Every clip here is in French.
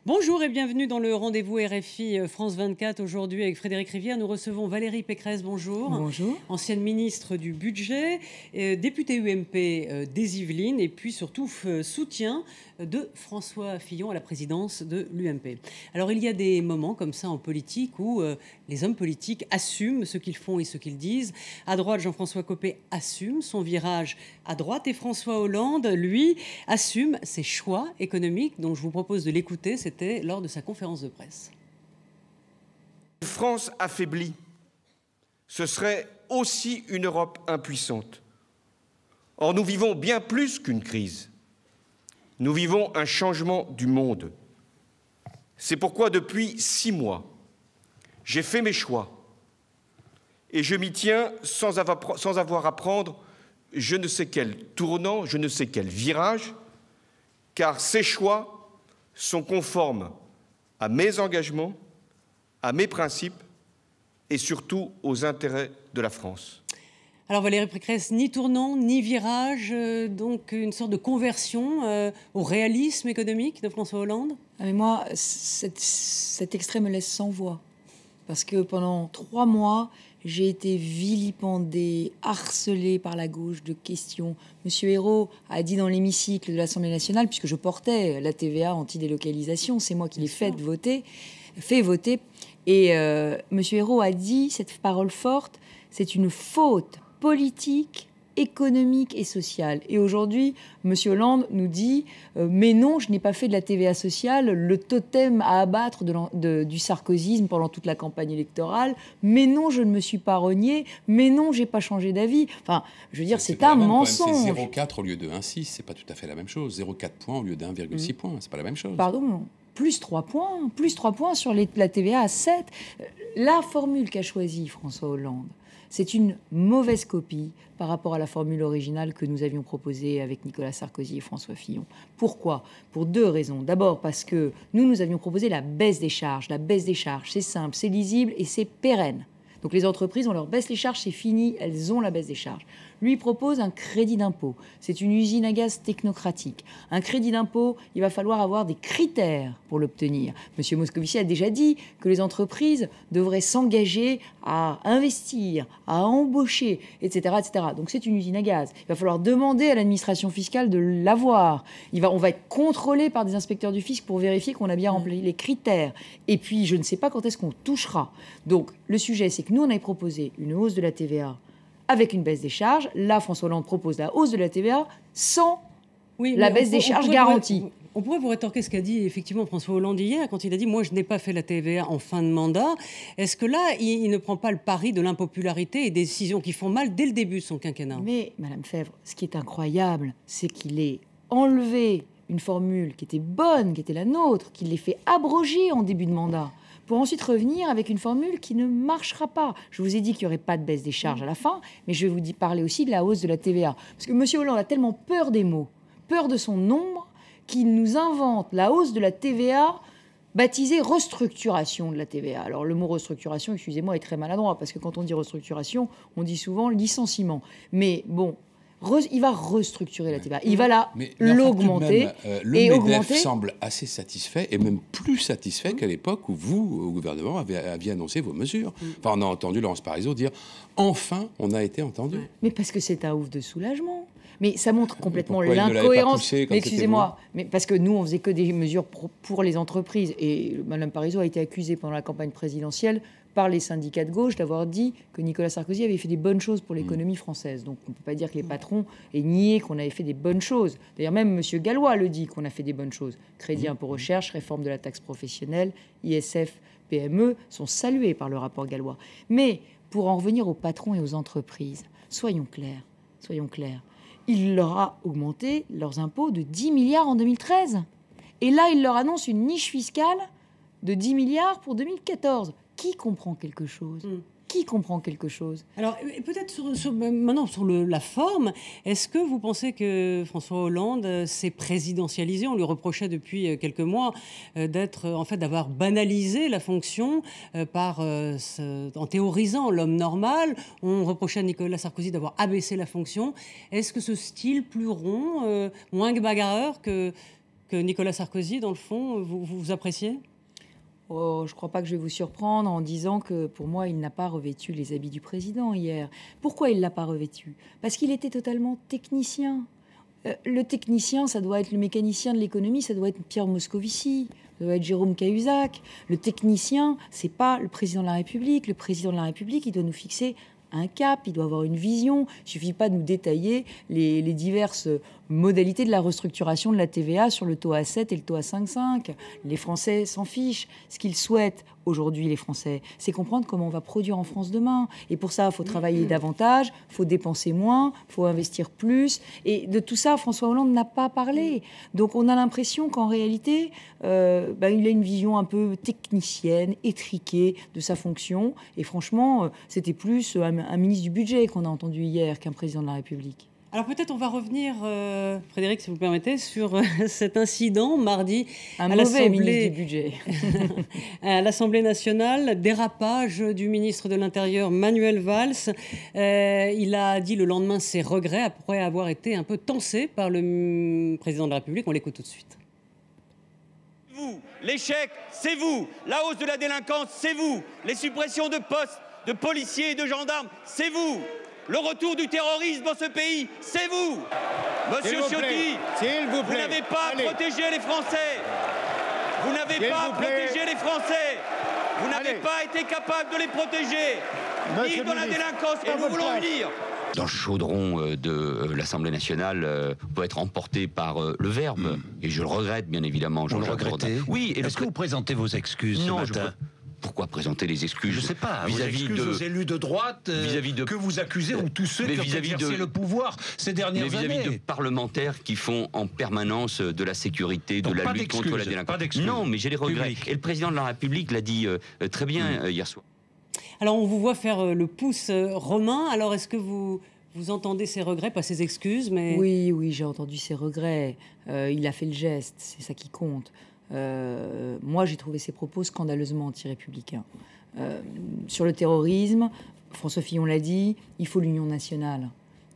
Bonjour et bienvenue dans le rendez-vous RFI France 24. Aujourd'hui, avec Frédéric Rivière, nous recevons Valérie Pécresse. Bonjour. Bonjour. Ancienne ministre du Budget, députée UMP des Yvelines et puis surtout soutien de François Fillon à la présidence de l'UMP. Alors il y a des moments comme ça en politique où les hommes politiques assument ce qu'ils font et ce qu'ils disent. À droite, Jean-François Copé assume son virage à droite et François Hollande, lui, assume ses choix économiques. Donc je vous propose de l'écouter. C'était lors de sa conférence de presse. Une France affaiblie, ce serait aussi une Europe impuissante. Or, nous vivons bien plus qu'une crise. Nous vivons un changement du monde. C'est pourquoi, depuis 6 mois, j'ai fait mes choix et je m'y tiens sans avoir à prendre je ne sais quel tournant, je ne sais quel virage, car ces choix sont conformes à mes engagements, à mes principes et surtout aux intérêts de la France. Alors Valérie Pécresse, ni tournant, ni virage, donc une sorte de conversion au réalisme économique de François Hollande. Mais moi, cet extrait me laisse sans voix. Parce que pendant 3 mois, j'ai été vilipendée, harcelée par la gauche de questions. Monsieur Hérault a dit dans l'hémicycle de l'Assemblée nationale, puisque je portais la TVA anti-délocalisation, c'est moi qui l'ai fait voter. Et Monsieur Hérault a dit cette parole forte, c'est une faute politique, économique et sociale. Et aujourd'hui, M. Hollande nous dit mais non, je n'ai pas fait de la TVA sociale le totem à abattre du sarkozysme pendant toute la campagne électorale. Mais non, je ne me suis pas renié. Mais non, j'ai pas changé d'avis. Enfin, je veux dire, c'est un mensonge. C'est 0,4 au lieu de 1,6, c'est pas tout à fait la même chose. 0,4 points au lieu de 1,6 points, c'est pas la même chose. Pardon, plus 3 points sur la TVA à 7. La formule qu'a choisie François Hollande, c'est une mauvaise copie par rapport à la formule originale que nous avions proposée avec Nicolas Sarkozy et François Fillon. Pourquoi ? Pour 2 raisons. D'abord parce que nous avions proposé la baisse des charges. La baisse des charges, c'est simple, c'est lisible et c'est pérenne. Donc les entreprises, on leur baisse les charges, c'est fini, elles ont la baisse des charges. Lui propose un crédit d'impôt. C'est une usine à gaz technocratique. Un crédit d'impôt, il va falloir avoir des critères pour l'obtenir. Monsieur Moscovici a déjà dit que les entreprises devraient s'engager à investir, à embaucher, etc., etc. Donc c'est une usine à gaz. Il va falloir demander à l'administration fiscale de l'avoir. On va être contrôlé par des inspecteurs du fisc pour vérifier qu'on a bien rempli les critères. Et puis, je ne sais pas quand est-ce qu'on touchera. Donc, le sujet, c'est que nous, on avait proposé une hausse de la TVA avec une baisse des charges. Là, François Hollande propose la hausse de la TVA sans la baisse des charges garantie. On pourrait vous rétorquer ce qu'a dit effectivement François Hollande hier, quand il a dit « moi, je n'ai pas fait la TVA en fin de mandat ». Est-ce que là, il ne prend pas le pari de l'impopularité et des décisions qui font mal dès le début de son quinquennat ? Mais, Madame Fèvre, ce qui est incroyable, c'est qu'il ait enlevé une formule qui était bonne, qui était la nôtre, qu'il l'ait fait abroger en début de mandat, pour ensuite revenir avec une formule qui ne marchera pas. Je vous ai dit qu'il n'y aurait pas de baisse des charges à la fin, mais je vais vous parler aussi de la hausse de la TVA. Parce que M. Hollande a tellement peur des mots, peur de son nombre, qu'il nous invente la hausse de la TVA baptisée restructuration de la TVA. Alors le mot restructuration, excusez-moi, est très maladroit, parce que quand on dit restructuration, on dit souvent licenciement. Mais bon, il va restructurer la TVA. Il va l'augmenter. Le MEDEF semble assez satisfait, et même plus satisfait qu'à l'époque où vous, au gouvernement, aviez annoncé vos mesures. Enfin, on a entendu Laurence Parisot dire « Enfin, on a été entendu ». Mais parce que c'est un ouf de soulagement. Mais ça montre complètement l'incohérence. Mais excusez-moi, mais parce que nous, on faisait que des mesures pour les entreprises. Et Mme Parisot a été accusée pendant la campagne présidentielle par les syndicats de gauche d'avoir dit que Nicolas Sarkozy avait fait des bonnes choses pour l'économie française. Donc on ne peut pas dire que les patrons aient nié qu'on avait fait des bonnes choses. D'ailleurs, même M. Gallois le dit qu'on a fait des bonnes choses. Crédit impôt recherche, réforme de la taxe professionnelle, ISF, PME sont salués par le rapport Gallois. Mais pour en revenir aux patrons et aux entreprises, soyons clairs. Il leur a augmenté leurs impôts de 10 milliards en 2013. Et là, il leur annonce une niche fiscale de 10 milliards pour 2014. Qui comprend quelque chose ? Qui comprend quelque chose ? Alors, peut-être maintenant sur la forme, est-ce que vous pensez que François Hollande s'est présidentialisé ? On lui reprochait depuis quelques mois d'avoir banalisé la fonction en théorisant l'homme normal. On reprochait à Nicolas Sarkozy d'avoir abaissé la fonction. Est-ce que ce style plus rond, moins bagarreur que que Nicolas Sarkozy, dans le fond, vous appréciez ? Oh, je ne crois pas que je vais vous surprendre en disant que pour moi, il n'a pas revêtu les habits du président hier. Pourquoi il ne l'a pas revêtu? Parce qu'il était totalement technicien. Le technicien, ça doit être le mécanicien de l'économie, ça doit être Pierre Moscovici, ça doit être Jérôme Cahuzac. Le technicien, c'est pas le président de la République. Le président de la République, il doit nous fixer un cap, il doit avoir une vision. Il ne suffit pas de nous détailler les diverses modalités de la restructuration de la TVA sur le taux à 7 et le taux à 5,5. Les Français s'en fichent. Ce qu'ils souhaitent aujourd'hui, les Français, c'est comprendre comment on va produire en France demain. Et pour ça, il faut travailler davantage, il faut dépenser moins, il faut investir plus. Et de tout ça, François Hollande n'a pas parlé. Donc on a l'impression qu'en réalité, il a une vision un peu technicienne, étriquée de sa fonction. Et franchement, c'était plus un ministre du budget qu'on a entendu hier qu'un président de la République. Alors peut-être on va revenir, Frédéric, si vous le permettez, sur cet incident mardi à l'Assemblée du budget. À l'Assemblée nationale, dérapage du ministre de l'Intérieur Manuel Valls. Il a dit le lendemain ses regrets après avoir été un peu tensé par le président de la République. On l'écoute tout de suite. Vous, l'échec, c'est vous. La hausse de la délinquance, c'est vous. Les suppressions de postes de policiers et de gendarmes, c'est vous. Le retour du terrorisme dans ce pays, c'est vous. Monsieur Ciotti, vous n'avez pas protégé les Français. Vous n'avez pas protégé les Français. Vous n'avez pas été capable de les protéger. Ni dans la délinquance, et nous voulons unir. Dans le chaudron de l'Assemblée nationale, peut être emporté par le verbe. Et je le regrette, bien évidemment. Vous le regrettez ? Oui. Est-ce que vous présentez vos excuses ce matin ? Pourquoi présenter les excuses? Je ne sais pas. Vis-à-vis aux élus de droite que vous accusez, ou tous ceux qui ont exercé le pouvoir ces dernières années. Vis-à-vis de parlementaires qui font en permanence de la sécurité, de la lutte contre la délinquance. Non, mais j'ai des regrets. Et le président de la République l'a dit très bien hier soir. Alors on vous voit faire le pouce romain. Alors est-ce que vous entendez ses regrets, pas ses excuses, mais... Oui, j'ai entendu ses regrets. Il a fait le geste, c'est ça qui compte. Moi, j'ai trouvé ses propos scandaleusement anti-républicains. Sur le terrorisme, François Fillon l'a dit, il faut l'union nationale.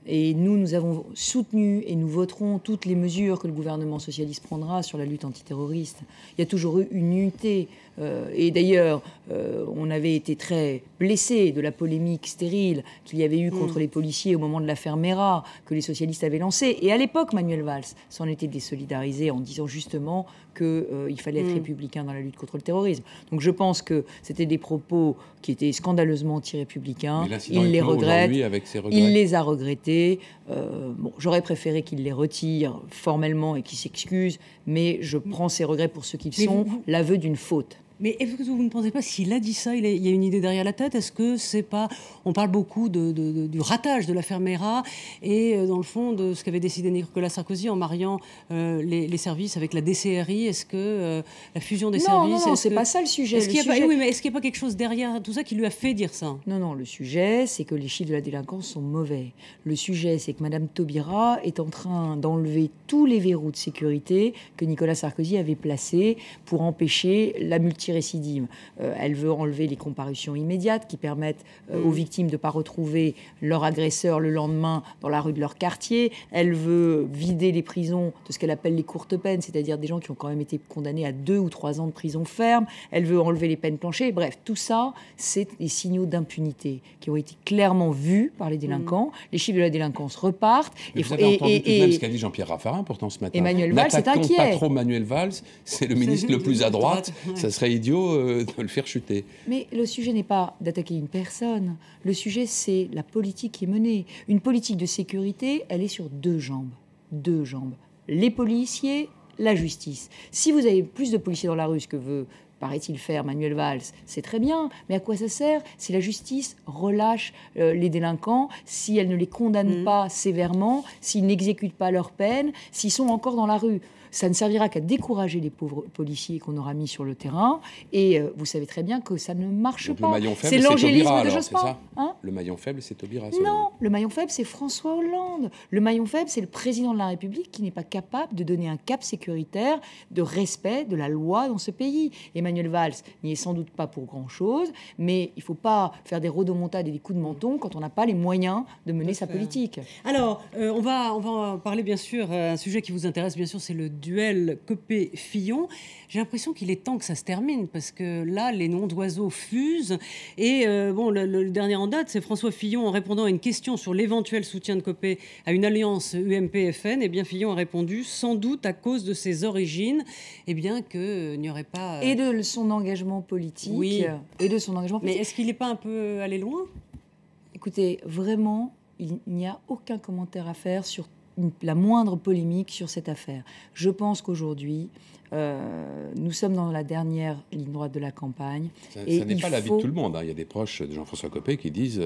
Et nous avons soutenu et nous voterons toutes les mesures que le gouvernement socialiste prendra sur la lutte antiterroriste. Il y a toujours eu une unité. Et d'ailleurs, on avait été très blessés de la polémique stérile qu'il y avait eu contre les policiers au moment de l'affaire Mera, que les socialistes avaient lancée. Et à l'époque, Manuel Valls s'en était désolidarisé en disant justement qu'il fallait être républicain dans la lutte contre le terrorisme. Donc je pense que c'était des propos qui étaient scandaleusement anti-républicains. Il les regrette, il les a regrettés. J'aurais préféré qu'il les retire formellement et qu'il s'excuse, mais je prends ses regrets pour ce qu'ils sont, l'aveu d'une faute. Mais est-ce que vous ne pensez pas, s'il a dit ça, il y a une idée derrière la tête? Est-ce que c'est pas... On parle beaucoup du ratage de l'affaire Mera et, dans le fond, de ce qu'avait décidé Nicolas Sarkozy en mariant les services avec la DCRI. Est-ce que la fusion des services... Non, c'est pas ça le sujet. Est-ce qu'il n'y a pas quelque chose derrière tout ça qui lui a fait dire ça? Non, le sujet, c'est que les chiffres de la délinquance sont mauvais. Le sujet, c'est que Mme Taubira est en train d'enlever tous les verrous de sécurité que Nicolas Sarkozy avait placés pour empêcher la multirécidive. Elle veut enlever les comparutions immédiates qui permettent aux victimes de ne pas retrouver leur agresseur le lendemain dans la rue de leur quartier. Elle veut vider les prisons de ce qu'elle appelle les courtes peines, c'est-à-dire des gens qui ont quand même été condamnés à 2 ou 3 ans de prison ferme. Elle veut enlever les peines planchées. Bref, tout ça, c'est des signaux d'impunité qui ont été clairement vus par les délinquants. Les chiffres de la délinquance repartent. Vous avez entendu tout de même ce qu'a dit Jean-Pierre Raffarin, pourtant, ce matin. Emmanuel Valls est inquiet. Pas trop Manuel Valls, c'est le ministre le plus à droite. Ça serait idiot de le faire chuter. Mais le sujet n'est pas d'attaquer une personne. Le sujet, c'est la politique qui est menée. Une politique de sécurité, elle est sur 2 jambes. 2 jambes. Les policiers, la justice. Si vous avez plus de policiers dans la rue, ce que veut, paraît-il, faire Manuel Valls, c'est très bien. Mais à quoi ça sert si la justice relâche les délinquants, si elle ne les condamne pas sévèrement, s'ils n'exécutent pas leur peine, s'ils sont encore dans la rue? Ça ne servira qu'à décourager les pauvres policiers qu'on aura mis sur le terrain. Et vous savez très bien que ça ne marche Donc pas. Le maillon faible, c'est l'angélisme de Jospin. Le maillon faible, c'est Taubira. Non, le maillon faible, c'est François Hollande. Le maillon faible, c'est le président de la République qui n'est pas capable de donner un cap sécuritaire de respect de la loi dans ce pays. Emmanuel Valls n'y est sans doute pas pour grand-chose, mais il ne faut pas faire des rodomontades et des coups de menton quand on n'a pas les moyens de mener sa politique. Alors, on va en parler, bien sûr. Un sujet qui vous intéresse, bien sûr, c'est le duel Copé-Fillon. J'ai l'impression qu'il est temps que ça se termine, parce que là, les noms d'oiseaux fusent. Et le dernier en date, c'est François Fillon, en répondant à une question sur l'éventuel soutien de Copé à une alliance UMP-FN. Eh bien, Fillon a répondu, sans doute à cause de ses origines, eh bien, qu'il n'y aurait pas... Et de son engagement politique. Oui. Et de son engagement politique. Mais est-ce qu'il n'est pas un peu allé loin ? Écoutez, vraiment, il n'y a aucun commentaire à faire sur la moindre polémique sur cette affaire. Je pense qu'aujourd'hui, nous sommes dans la dernière ligne droite de la campagne. Ça n'est pas l'avis de tout le monde. Il y a des proches de Jean-François Copé qui disent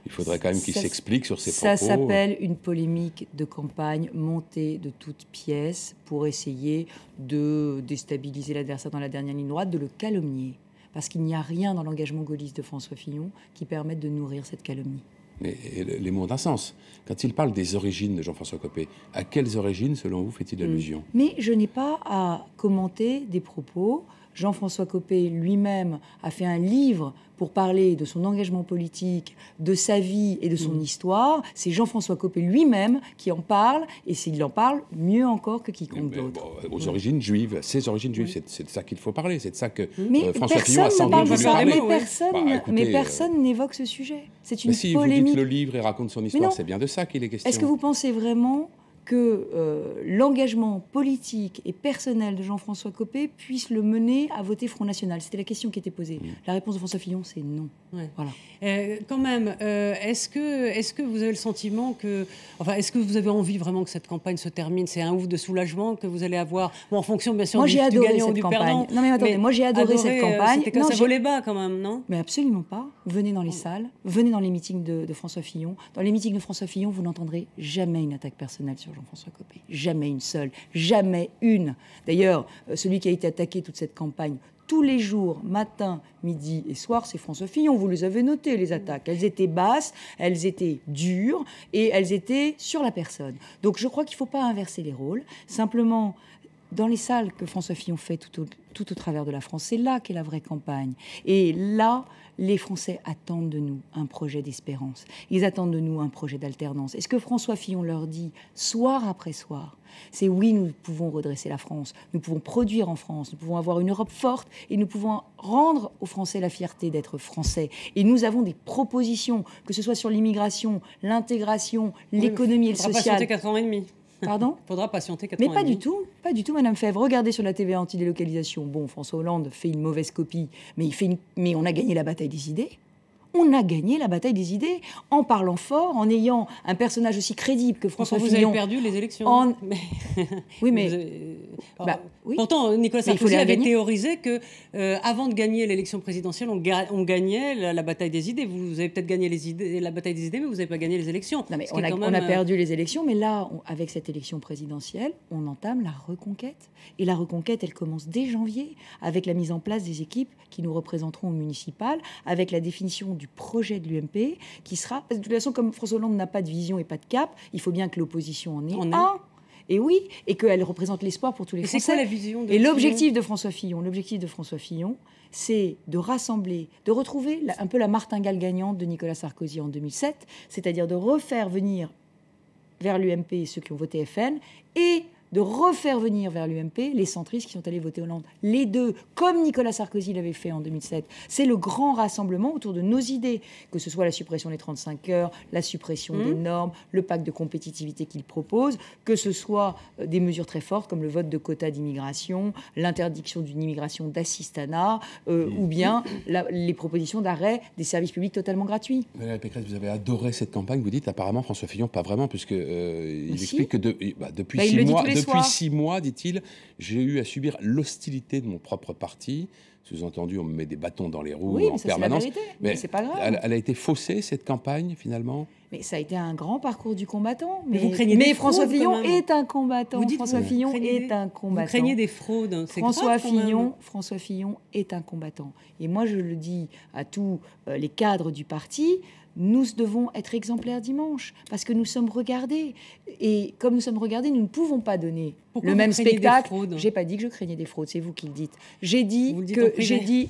qu'il faudrait quand même qu'il s'explique sur ses propos. Ça s'appelle une polémique de campagne montée de toutes pièces pour essayer de déstabiliser l'adversaire dans la dernière ligne droite, de le calomnier. Parce qu'il n'y a rien dans l'engagement gaulliste de François Fillon qui permette de nourrir cette calomnie. Mais les mots ont un sens. Quand il parle des origines de Jean-François Copé, à quelles origines, selon vous, fait-il allusion ? Mais je n'ai pas à commenter des propos. Jean-François Copé lui-même a fait un livre pour parler de son engagement politique, de sa vie et de son histoire. C'est Jean-François Copé lui-même qui en parle, et s'il en parle, mieux encore que quiconque d'autre. Aux origines juives, ses origines juives, c'est de ça qu'il faut parler, c'est de ça que mais François Fillon a sans doute voulu parler. Mais personne n'évoque ce sujet. C'est une si polémique. Vous dites le livre et raconte son histoire, c'est bien de ça qu'il est question. Est-ce que vous pensez vraiment que l'engagement politique et personnel de Jean-François Copé puisse le mener à voter Front National? C'était la question qui était posée. La réponse de François Fillon, c'est non. Ouais. Voilà. Quand même, est-ce que vous avez le sentiment que... Enfin, est-ce que vous avez envie vraiment que cette campagne se termine? C'est un ouf de soulagement que vous allez avoir, en fonction, bien sûr, du gagnant ou du perdant. Non, mais attendez, moi j'ai adoré cette campagne. C'était ça volait bas, quand même, non? Mais absolument pas. Venez dans les salles, venez dans les meetings de François Fillon. Dans les meetings de François Fillon, vous n'entendrez jamais une attaque personnelle sur Jean-François Copé. Jamais une seule. Jamais une. D'ailleurs, celui qui a été attaqué toute cette campagne, tous les jours, matin, midi et soir, c'est François Fillon. Vous les avez notées, les attaques. Elles étaient basses, elles étaient dures et elles étaient sur la personne. Donc je crois qu'il ne faut pas inverser les rôles. Simplement, dans les salles que François Fillon fait tout au travers de la France, c'est là qu'est la vraie campagne. Et là, les Français attendent de nous un projet d'espérance. Ils attendent de nous un projet d'alternance. Et ce que François Fillon leur dit, soir après soir, c'est oui, nous pouvons redresser la France, nous pouvons produire en France, nous pouvons avoir une Europe forte et nous pouvons rendre aux Français la fierté d'être Français. Et nous avons des propositions, que ce soit sur l'immigration, l'intégration, l'économie et le social. Il faudra patienter 4 ans et demi. Pardon ? Il faudra patienter 4 ans et demi. Mais pas du tout, Madame Fèvre. Regardez sur la TVA anti-délocalisation. Bon, François Hollande fait une mauvaise copie, mais on a gagné la bataille des idées. On a gagné la bataille des idées en parlant fort, en ayant un personnage aussi crédible que François Fillon. Vous avez perdu les élections. Oui, mais... oui. Pourtant, Nicolas Sarkozy avait théorisé que avant de gagner l'élection présidentielle, on gagnait la bataille des idées. Vous avez peut-être gagné la bataille des idées, mais vous n'avez pas gagné les élections. Non, mais on a perdu les élections, mais là, avec cette élection présidentielle, on entame la reconquête. Et la reconquête, elle commence dès janvier, avec la mise en place des équipes qui nous représenteront au municipal, avec la définition du projet de l'UMP, qui sera... De toute façon, comme François Hollande n'a pas de vision et pas de cap, il faut bien que l'opposition en ait un. Et oui, et qu'elle représente l'espoir pour tous les Français. C'est quoi la vision de l'objectif de François Fillon, c'est de rassembler, de retrouver un peu la martingale gagnante de Nicolas Sarkozy en 2007, c'est-à-dire de refaire venir vers l'UMP ceux qui ont voté FN et de refaire venir vers l'UMP les centristes qui sont allés voter Hollande. Les deux, comme Nicolas Sarkozy l'avait fait en 2007. C'est le grand rassemblement autour de nos idées, que ce soit la suppression des 35 heures, la suppression des normes, le pacte de compétitivité qu'il propose, que ce soit des mesures très fortes comme le vote de quotas d'immigration, l'interdiction d'une immigration d'assistanat, ou bien les propositions d'arrêt des services publics totalement gratuits. Valérie Pécresse, vous avez adoré cette campagne, vous dites apparemment François Fillon, pas vraiment, puisque il explique que depuis 6 mois, dit-il, j'ai eu à subir l'hostilité de mon propre parti. Sous-entendu, on me met des bâtons dans les roues en permanence. C'est la vérité, mais c'est pas grave. Elle a été faussée, cette campagne, finalement. Mais ça a été un grand parcours du combattant. Mais François Fillon est un combattant. François Fillon est un combattant. Vous craignez des fraudes. François Fillon est un combattant. Et moi, je le dis à tous les cadres du parti, nous devons être exemplaires dimanche, parce que nous sommes regardés. Et comme nous sommes regardés, nous ne pouvons pas donner le même spectacle. J'ai pas dit que je craignais des fraudes, c'est vous qui le dites. J'ai dit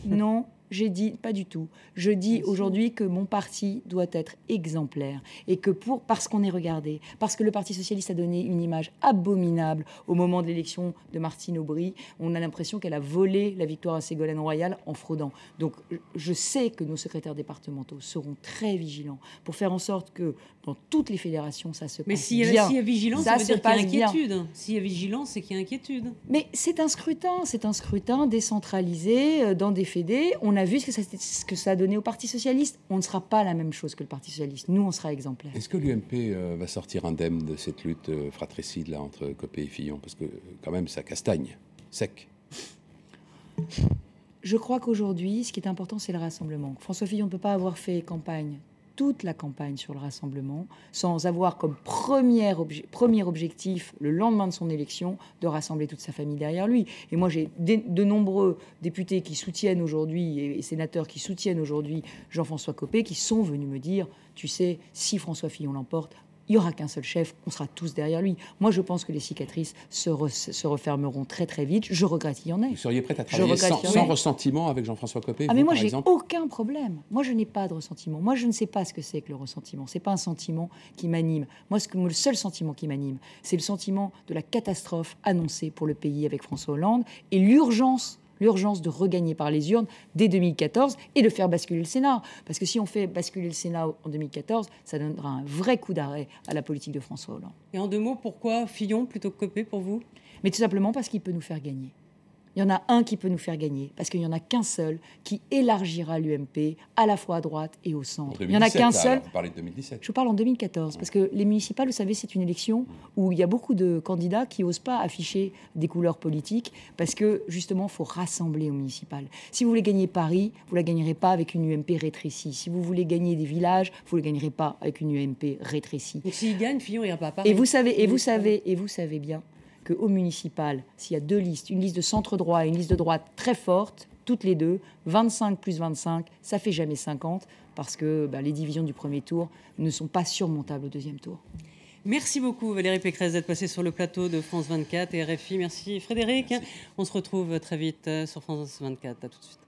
non, j'ai dit, pas du tout. Je dis aujourd'hui que mon parti doit être exemplaire et que parce qu'on est regardé, parce que le Parti socialiste a donné une image abominable au moment de l'élection de Martine Aubry, on a l'impression qu'elle a volé la victoire à Ségolène Royal en fraudant. Donc je sais que nos secrétaires départementaux seront très vigilants pour faire en sorte que dans toutes les fédérations, ça se passe bien. Mais s'il y a vigilance, ça veut dire qu'il y a inquiétude. S'il y a vigilance, c'est qu'il y a inquiétude. Mais c'est un scrutin décentralisé dans des fédés. On a vu ce que ça a donné au Parti socialiste. On ne sera pas la même chose que le Parti socialiste. Nous, on sera exemplaires. Est-ce que l'UMP va sortir indemne de cette lutte fratricide là, entre Copé et Fillon? Parce que quand même, ça castagne, sec. Je crois qu'aujourd'hui, ce qui est important, c'est le rassemblement. François Fillon ne peut pas avoir fait toute la campagne sur le rassemblement, sans avoir comme premier objectif, le lendemain de son élection, de rassembler toute sa famille derrière lui. Et moi, j'ai de nombreux députés qui soutiennent aujourd'hui, et sénateurs qui soutiennent aujourd'hui Jean-François Copé, qui sont venus me dire, tu sais, si François Fillon l'emporte, il n'y aura qu'un seul chef, on sera tous derrière lui. Moi, je pense que les cicatrices se refermeront très très vite. Je regrette qu'il y en ait. Vous seriez prête à travailler sans ressentiment avec Jean-François Copé? Mais moi, j'ai aucun problème. Moi, je n'ai pas de ressentiment. Moi, je ne sais pas ce que c'est que le ressentiment. C'est pas un sentiment qui m'anime. Moi, le seul sentiment qui m'anime, c'est le sentiment de la catastrophe annoncée pour le pays avec François Hollande et l'urgence de regagner par les urnes dès 2014 et de faire basculer le Sénat. Parce que si on fait basculer le Sénat en 2014, ça donnera un vrai coup d'arrêt à la politique de François Hollande. Et en 2 mots, pourquoi Fillon plutôt que Copé pour vous? Mais tout simplement parce qu'il peut nous faire gagner. Il y en a un qui peut nous faire gagner, parce qu'il n'y en a qu'un seul qui élargira l'UMP à la fois à droite et au centre. 2017, il n'y en a qu'un seul. Vous parlez de 2017. Je parle en 2014, parce que les municipales, vous savez, c'est une élection où il y a beaucoup de candidats qui n'osent pas afficher des couleurs politiques, parce que justement, il faut rassembler aux municipales. Si vous voulez gagner Paris, vous ne la gagnerez pas avec une UMP rétrécie. Si vous voulez gagner des villages, vous ne la gagnerez pas avec une UMP rétrécie. Donc s'il gagne, Fillon n'ira pas à Paris. Et vous savez bien qu'au municipal, s'il y a 2 listes, une liste de centre-droit et une liste de droite très forte, toutes les deux, 25 plus 25, ça fait jamais 50, parce que les divisions du premier tour ne sont pas surmontables au deuxième tour. Merci beaucoup Valérie Pécresse d'être passée sur le plateau de France 24 et RFI. Merci Frédéric. Merci. On se retrouve très vite sur France 24. À tout de suite.